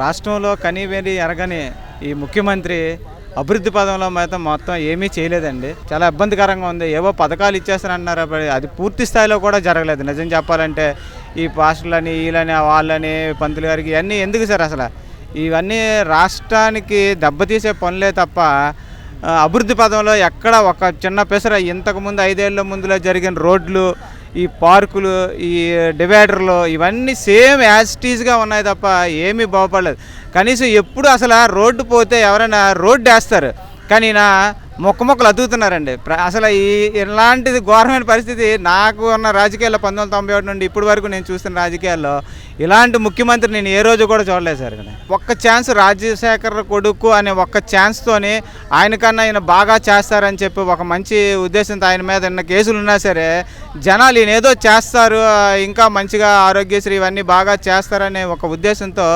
రాష్ట్రంలో కనీవిని ఎరగని ఈ ముఖ్యమంత్రి అభివృద్ధి పదంలో మొత్తం ఏమీ చేయలేదండి. చాలా ఇబ్బందికరంగా ఉంది. ఏవో పథకాలు ఇచ్చేస్తారన్నారు. అది పూర్తి స్థాయిలో కూడా జరగలేదు. నిజం చెప్పాలంటే ఈ పాస్టర్లని, వీళ్ళని, వాళ్ళని, పంతులు గారికి ఇవన్నీ ఎందుకు సార్ అసలు? ఇవన్నీ రాష్ట్రానికి దెబ్బతీసే పనులే తప్ప అభివృద్ధి పదంలో ఎక్కడ ఒక చిన్న పెసర ఇంతకుముందు 5 ఏళ్ల ముందులో జరిగిన రోడ్లు, ఈ పార్కులు, ఈ డివైడర్లు ఇవన్నీ సేమ్ యాజ్ టీజ్గా ఉన్నాయి తప్ప ఏమీ బాగుపడలేదు. కనీసం ఎప్పుడు అసలు రోడ్డు పోతే ఎవరైనా రోడ్డు వేస్తారు, కానీ నా మొక్కలు అతుకుతున్నారండి. అసలు ఇలాంటిది ఘోరమైన పరిస్థితి నాకు ఉన్న రాజకీయాల్లో 1991 నుండి ఇప్పటి వరకు నేను చూస్తున్న రాజకీయాల్లో ఇలాంటి ముఖ్యమంత్రి నేను ఏ రోజు కూడా చూడలేదు సార్. ఒక్క ఛాన్స్ రాజశేఖర్ కొడుకు అనే ఒక్క ఛాన్స్తోని ఆయనకన్నా ఆయన బాగా చేస్తారని చెప్పి ఒక మంచి ఉద్దేశంతో ఆయన మీద ఉన్న కేసులు ఉన్నా సరే జనాలు ఈయన ఏదో చేస్తారు, ఇంకా మంచిగా ఆరోగ్యశ్రీ ఇవన్నీ బాగా చేస్తారనే ఒక ఉద్దేశంతో